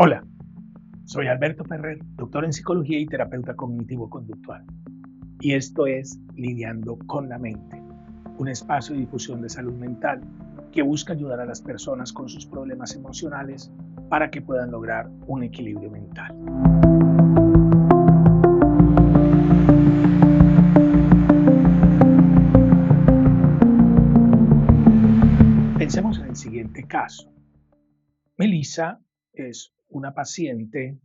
Hola, soy Alberto Ferrer, doctor en psicología y terapeuta cognitivo-conductual. Y esto es Lidiando con la mente, un espacio de difusión de salud mental que busca ayudar a las personas con sus problemas emocionales para que puedan lograr un equilibrio mental. Pensemos en el siguiente caso. Melissa es una paciente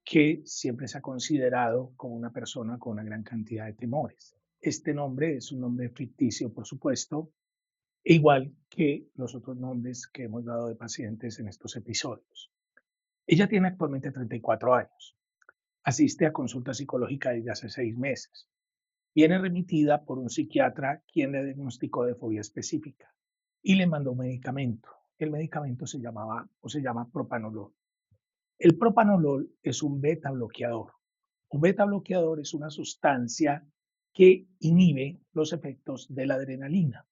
que siempre se ha considerado como una persona con una gran cantidad de temores. Este nombre es un nombre ficticio, por supuesto, e igual que los otros nombres que hemos dado de pacientes en estos episodios. Ella tiene actualmente 34 años. Asiste a consulta psicológica desde hace 6 meses. Viene remitida por un psiquiatra quien le diagnosticó de fobia específica y le mandó un medicamento. El medicamento se llama propanolol. El propanolol es un beta bloqueador. Un beta bloqueador es una sustancia que inhibe los efectos de la adrenalina.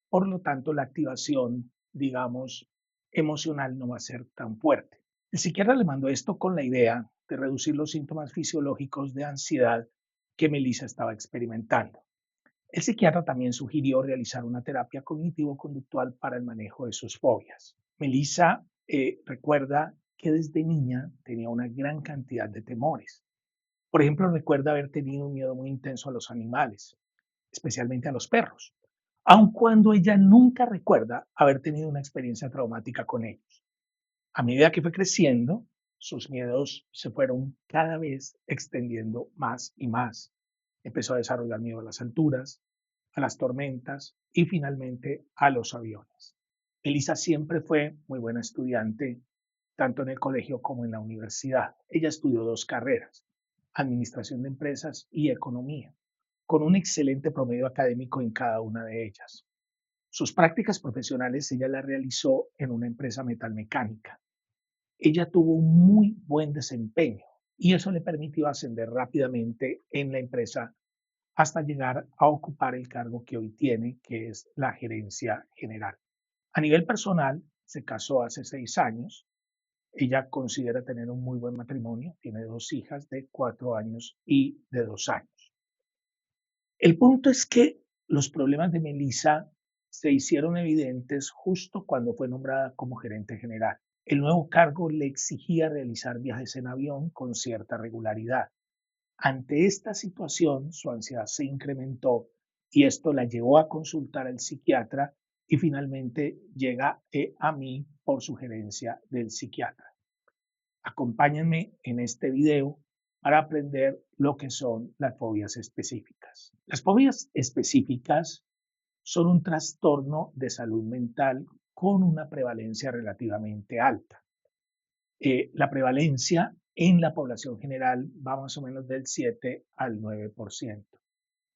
Por lo tanto, la activación, digamos, emocional no va a ser tan fuerte. El psiquiatra le mandó esto con la idea de reducir los síntomas fisiológicos de ansiedad que Melissa estaba experimentando. El psiquiatra también sugirió realizar una terapia cognitivo-conductual para el manejo de sus fobias. Melissa recuerda que desde niña tenía una gran cantidad de temores. Por ejemplo, recuerda haber tenido un miedo muy intenso a los animales, especialmente a los perros, aun cuando ella nunca recuerda haber tenido una experiencia traumática con ellos. A medida que fue creciendo, sus miedos se fueron cada vez extendiendo más y más. Empezó a desarrollar miedo a las alturas, a las tormentas y finalmente a los aviones. Elisa siempre fue muy buena estudiante, tanto en el colegio como en la universidad. Ella estudió 2 carreras, administración de empresas y economía, con un excelente promedio académico en cada una de ellas. Sus prácticas profesionales ella las realizó en una empresa metalmecánica. Ella tuvo un muy buen desempeño y eso le permitió ascender rápidamente en la empresa hasta llegar a ocupar el cargo que hoy tiene, que es la gerencia general. A nivel personal, se casó hace 6 años. Ella considera tener un muy buen matrimonio, tiene 2 hijas de 4 años y de 2 años. El punto es que los problemas de Melissa se hicieron evidentes justo cuando fue nombrada como gerente general. El nuevo cargo le exigía realizar viajes en avión con cierta regularidad. Ante esta situación, su ansiedad se incrementó y esto la llevó a consultar al psiquiatra y finalmente llega a mí por sugerencia del psiquiatra. Acompáñenme en este video para aprender lo que son las fobias específicas. Las fobias específicas son un trastorno de salud mental con una prevalencia relativamente alta. La prevalencia en la población general va más o menos del 7 al 9%.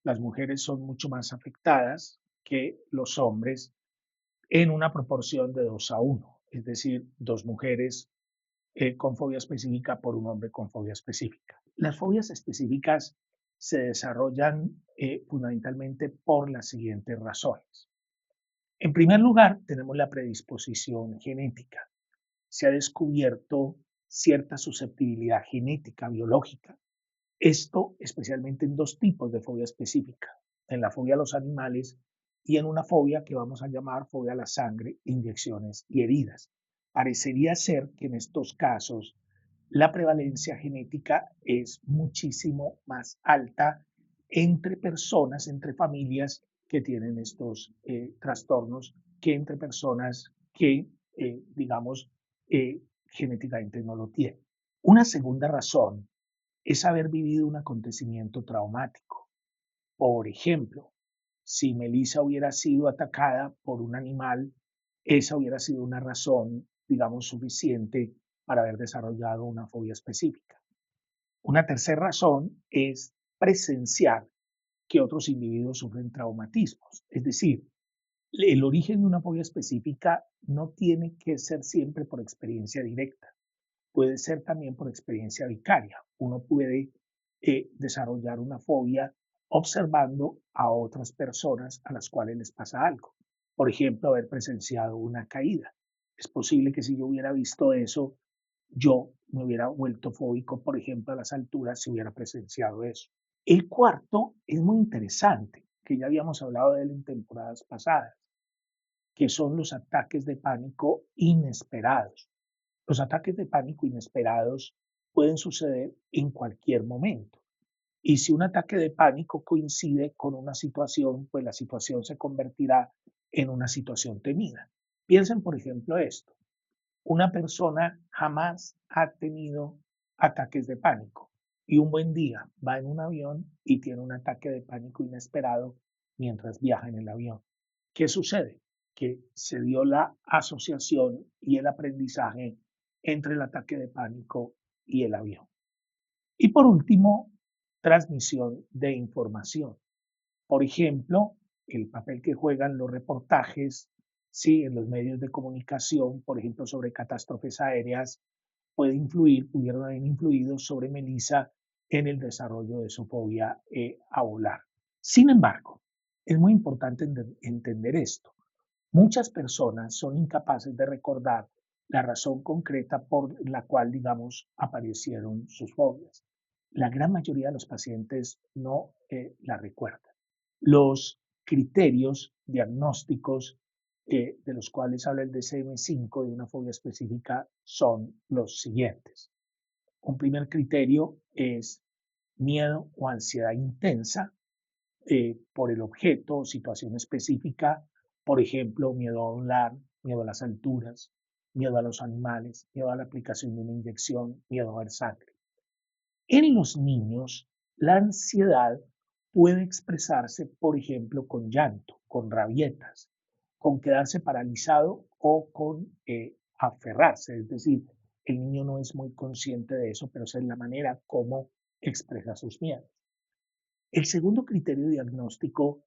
Las mujeres son mucho más afectadas que los hombres en una proporción de 2 a 1, es decir, 2 mujeres con fobia específica por un hombre con fobia específica. Las fobias específicas se desarrollan fundamentalmente por las siguientes razones. En primer lugar, tenemos la predisposición genética. Se ha descubierto cierta susceptibilidad genética biológica. Esto especialmente en 2 tipos de fobia específica, en la fobia a los animales y en una fobia que vamos a llamar fobia a la sangre, inyecciones y heridas. Parecería ser que en estos casos la prevalencia genética es muchísimo más alta entre personas, entre familias que tienen estos trastornos, que entre personas que, digamos, genéticamente no lo tienen. Una segunda razón es haber vivido un acontecimiento traumático. Por ejemplo, si Melissa hubiera sido atacada por un animal, esa hubiera sido una razón, digamos, suficiente para haber desarrollado una fobia específica. Una tercera razón es presenciar que otros individuos sufren traumatismos. Es decir, el origen de una fobia específica no tiene que ser siempre por experiencia directa, puede ser también por experiencia vicaria. Uno puede desarrollar una fobia observando a otras personas a las cuales les pasa algo. Por ejemplo, haber presenciado una caída. Es posible que si yo hubiera visto eso, yo me hubiera vuelto fóbico, por ejemplo, a las alturas si hubiera presenciado eso. El cuarto es muy interesante, que ya habíamos hablado de él en temporadas pasadas, que son los ataques de pánico inesperados. Los ataques de pánico inesperados pueden suceder en cualquier momento. Y si un ataque de pánico coincide con una situación, pues la situación se convertirá en una situación temida. Piensen, por ejemplo, esto. Una persona jamás ha tenido ataques de pánico y un buen día va en un avión y tiene un ataque de pánico inesperado mientras viaja en el avión. ¿Qué sucede? Que se dio la asociación y el aprendizaje entre el ataque de pánico y el avión. Y por último, transmisión de información. Por ejemplo, el papel que juegan los reportajes, sí, en los medios de comunicación, por ejemplo, sobre catástrofes aéreas, pudieron haber influido sobre Melissa en el desarrollo de su fobia a volar. Sin embargo, es muy importante entender esto. Muchas personas son incapaces de recordar la razón concreta por la cual, digamos, aparecieron sus fobias. La gran mayoría de los pacientes no la recuerdan. Los criterios diagnósticos de los cuales habla el DSM-5 de una fobia específica son los siguientes. Un primer criterio es miedo o ansiedad intensa por el objeto o situación específica, por ejemplo, miedo a volar, miedo a las alturas, miedo a los animales, miedo a la aplicación de una inyección, miedo a ver sangre. En los niños, la ansiedad puede expresarse, por ejemplo, con llanto, con rabietas, con quedarse paralizado o con aferrarse. Es decir, el niño no es muy consciente de eso, pero esa es la manera como expresa sus miedos. El segundo criterio diagnóstico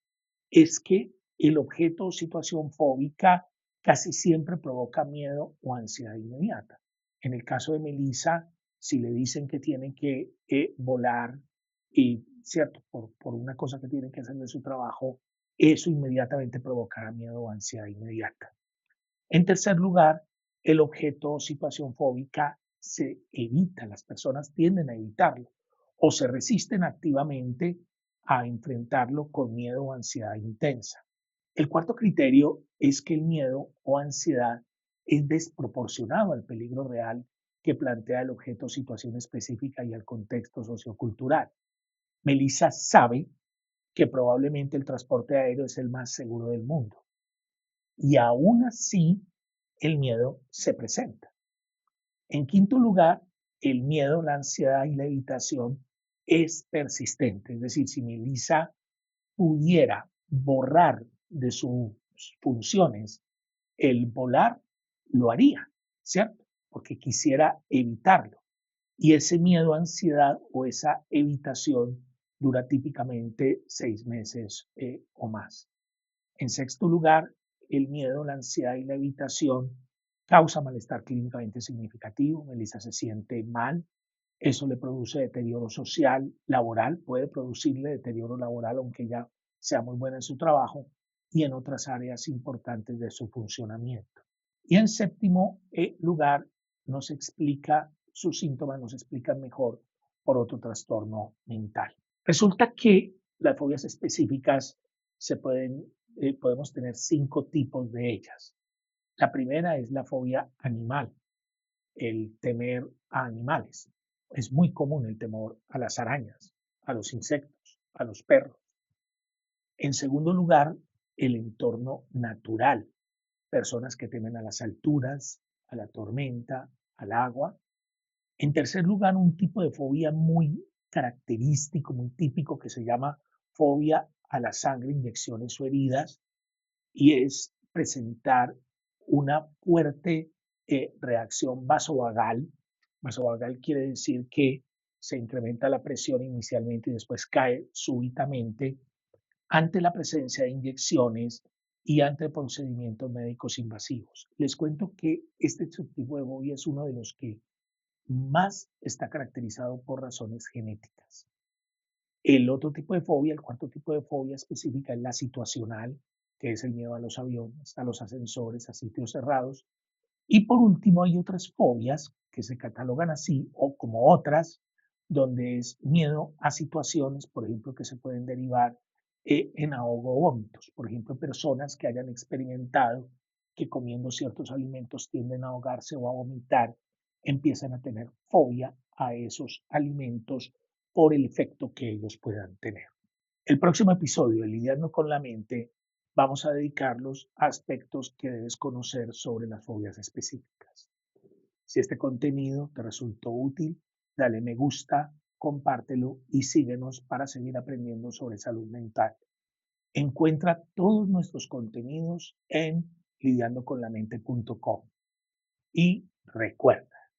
es que el objeto o situación fóbica casi siempre provoca miedo o ansiedad inmediata. En el caso de Melissa, si le dicen que tiene que volar y, cierto, por una cosa que tiene que hacer de su trabajo, eso inmediatamente provocará miedo o ansiedad inmediata. En tercer lugar, el objeto o situación fóbica se evita, las personas tienden a evitarlo o se resisten activamente a enfrentarlo con miedo o ansiedad intensa. El cuarto criterio es que el miedo o ansiedad es desproporcionado al peligro real que plantea el objeto o situación específica y al contexto sociocultural. Melissa sabe que probablemente el transporte aéreo es el más seguro del mundo y aún así el miedo se presenta. En quinto lugar, el miedo, la ansiedad y la evitación es persistente. Es decir, si Melissa pudiera borrar de sus funciones el volar, lo haría, ¿cierto? Porque quisiera evitarlo. Y ese miedo, ansiedad o esa evitación dura típicamente 6 meses o más. En sexto lugar, el miedo, la ansiedad y la evitación causa malestar clínicamente significativo. Melissa se siente mal. Eso le produce deterioro social, laboral, puede producirle deterioro laboral, aunque ella sea muy buena en su trabajo y en otras áreas importantes de su funcionamiento. Y en séptimo lugar, nos explica sus síntomas, nos explican mejor por otro trastorno mental. Resulta que las fobias específicas podemos tener 5 tipos de ellas. La primera es la fobia animal, el temer a animales. Es muy común el temor a las arañas, a los insectos, a los perros. En segundo lugar, el entorno natural. Personas que temen a las alturas, a la tormenta, al agua. En tercer lugar, un tipo de fobia muy característico, muy típico, que se llama fobia a la sangre, inyecciones o heridas, y es presentar una fuerte reacción vasovagal. Vasovagal quiere decir que se incrementa la presión inicialmente y después cae súbitamente ante la presencia de inyecciones y ante procedimientos médicos invasivos. Les cuento que este tipo de fobia es uno de los que más está caracterizado por razones genéticas. El otro tipo de fobia, el cuarto tipo de fobia específica es la situacional, que es el miedo a los aviones, a los ascensores, a sitios cerrados. Y por último, hay otras fobias que se catalogan así, o como otras, donde es miedo a situaciones, por ejemplo, que se pueden derivar en ahogo o vómitos. Por ejemplo, personas que hayan experimentado que comiendo ciertos alimentos tienden a ahogarse o a vomitar, empiezan a tener fobia a esos alimentos por el efecto que ellos puedan tener. El próximo episodio de Lidiando con la mente vamos a dedicarlos a aspectos que debes conocer sobre las fobias específicas. Si este contenido te resultó útil, dale me gusta, compártelo y síguenos para seguir aprendiendo sobre salud mental. Encuentra todos nuestros contenidos en lidiandoconlamente.com. Y recuerda,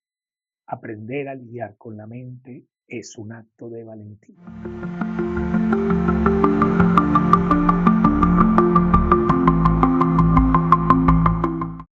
aprender a lidiar con la mente es un acto de valentía.